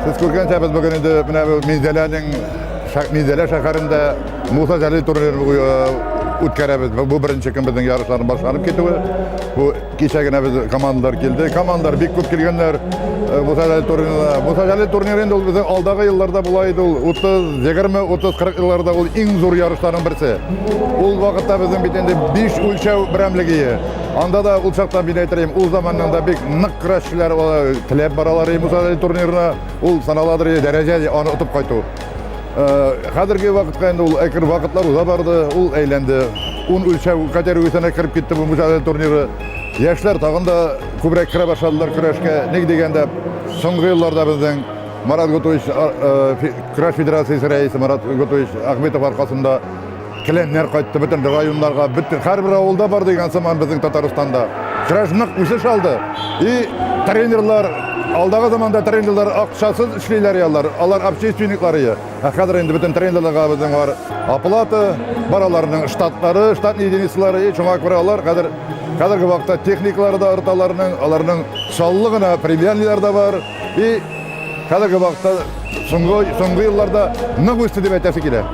Siz ko'rgancha biz bugun endi mana Minzələning Minzələ şəhərində Musa Җәлил турнирын o'tkazamiz. Bu birinchi kun bizning yarışlarning boshlanib ketuvi. Bu kechagina biz komandalar keldi. Komandalar bek ko'p kelganlar. Musa Җәлил turnirida. Musa Җәлил turniri endi bizning oldagi yillarda bulaydi. 30, 20, 30, 40 yillarda ul eng zo'r yarışlarning birisi. Ul vaqtda bizning bitende 5 o'lchov biramligi. Anda da ul chaqda men aytayım, ul zamandan da bek niq kurashchilar tilab boralar Musa Җәлил turnirine ul sanaladir daraja onu o'tib qaytdi. Hozirgi vaqtga endi ul akir vaqtlar uza bordi, ul aylendi. 10 o'lchov kategoriyasiga kirib ketdi bu Musa Җәлил turniri. Yoshlar tag'inda ko'proq kira boshladilar kurashga. Nega deganda so'nggi yillarda bizning Marat Gotovich Kurash Federatsiyasi raisi Marat Gotovich Ahmetov orqasida kelenler qaytdi bütün rayonlarga, bütün har bir avulda bor degan zaman bizning Tataristonda kurash niq o'sish oldi. Trenerlar aldağı zamanda trenerlar akşasız işleyler yalar. Onlar общественниклары. Hozir endi bütün trenerlarga bizning var oplata, baralarning shtatları, shtat единицалары, şuna ko'ra ular hozirgi vaqtda texniklari da ularning sonlig'ini premiyalar da var. Hozirgi vaqtda so'nggi yillarda niq o'sdi deb aytasi keladi.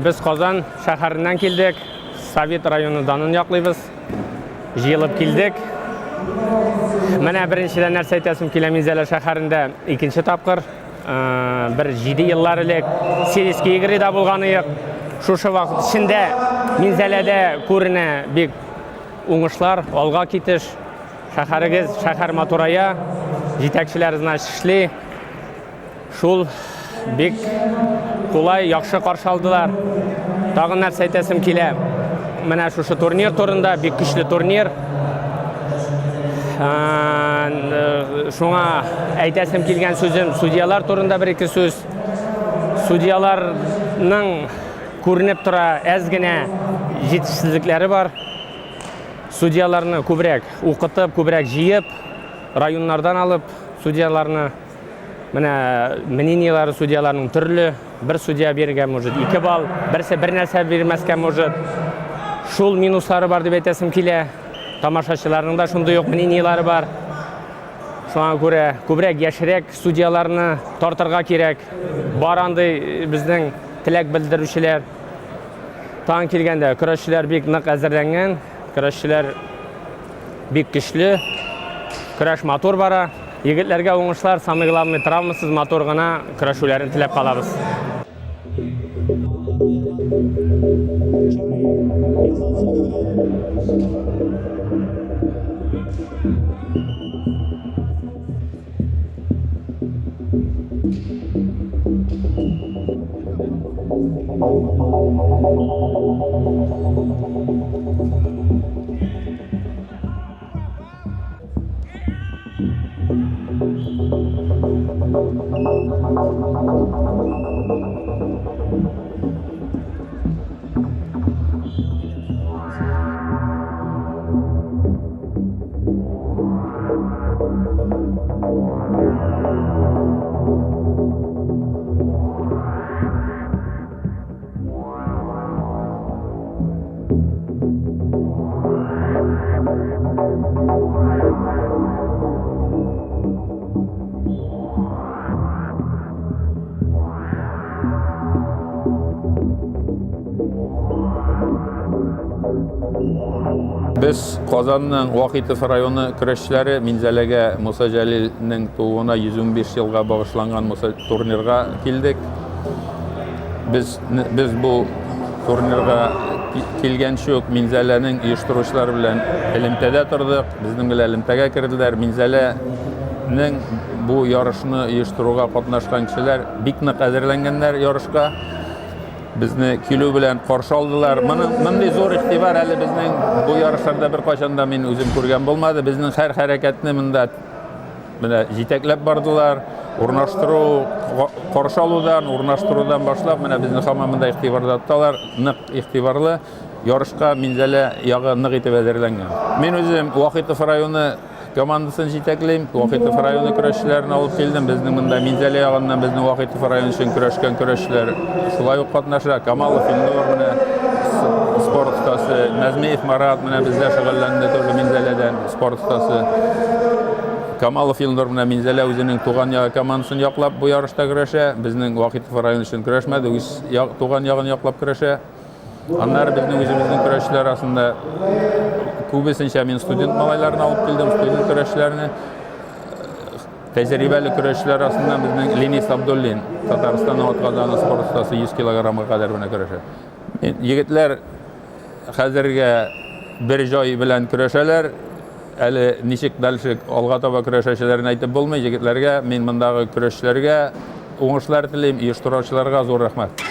Biz Qozon şəhərindən keldik. Sovet rayonundan yoqlaymiz. Jilib keldik. Mana birinchidan narsa aytasim kela Minzələ şəhərində ikinci tapqır bir 7 yillar ilk Seliskiy играда bo'lganiq. Şuşu vaqt içində Minzələdə көріне bek уңышлар, alğa ketish, şəhərigiz şəhər motoraya yetakchilaringiz ishli. Şul bek qulay, yaxshi qarshi oldilar. Tag'in narsa aytasim kela. Mana shu turnir turida bek kuchli turnir. Shunga aytasim kelgan so'zim sudyalar turida bir ikki so'z. Sudyalarning ko'rinib tura ozgina yetishsizliklari bor. Sudyalarni ko'proq o'qitib, ko'proq jiyib, rayonlardan olib sudyalarni mana мнениялары судьяларның түрлі, bir судья берген может 2 балл, бірсе бір нәрсе бермескен может. Шул минуслары бар деп айтасым келе. Тамашашыларның да шундай жоқ мнениялары бар. Шуңа көре көбірек яшірек судьяларны тартырға керек. Бар андай біздің тілек білдірушілер. Таң келгенде күрәшчеләр бик нык әзірләнгән, күрәшчеләр бик көчле. Көрәш мотор бара. Егетләргә уңышлар, самый главный травмасыз мотор гына көрәшүләрен теләп калабыз. Biz Qozonning Vaqitov rayoni kurashchilari Minzələyə Musa Җәлилнең тууына 115 елга багышланган Musa турнирга келдик. Biz bu турнирга келгәнче үк Минзәләнең оештыручылары белән элемтәдә тордык. Безнең белән элемтәгә керделәр. Минзәләнең бу ярышны оештыруга катнашкан кешеләр бик нык әзерләнгәннәр ярышка. Безне килү белән каршы алдылар. Мондый зур игътибар әле безнең бу ярышларда бер кайчан да мин үзем күргән булмады. Безнең һәр хәрәкәтне монда менә җитәкләп бардылар. Урнаштыру, каршы алудан, урнаштырудан башлап, менә безне һаман монда игътибарда тоталар. Нык игътибарлы. Ярышка Минзәлә ягы нык итеп әзерләнгән. Мин үзем Вахитов районы командасын җитәклим. Вахитов районы көрәшчеләрен алып килдем. Безнең монда Минзәлә ягыннан безнең Вахитов районы өчен көрәшкән көрәшчеләр шулай ук катнаша. Камалов Илнур менә спорт остасы, Назмеев Марат менә бездә шөгыльләнде, тоже Минзәләдән спорт остасы. Камалов Илнур менә Минзәлә үзенең туган ягы командасын яклап бу ярышта көрәшә. Безнең Вахитов районы өчен көрәшмәде, үз туган ягын яклап көрәшә. Аннары безнең үзебезнең көрәшчеләр арасында күбесенчә мин студент малайларын алып килдем, студент көрәшчеләрне. Тәҗрибәле көрәшчеләр арасында безнең Ленис Абдуллин, Татарстанның атказаны спорт остасы 100 килограммга кадәр менә көрәшә. Егетләр хәзергә бер җай белән көрәшәләр. Әле ничек дальше алга таба көрәшәчеләрне әйтеп булмый. Егетләргә, мин мондагы көрәшчеләргә уңышлар телим, оештыручыларга зур рәхмәт.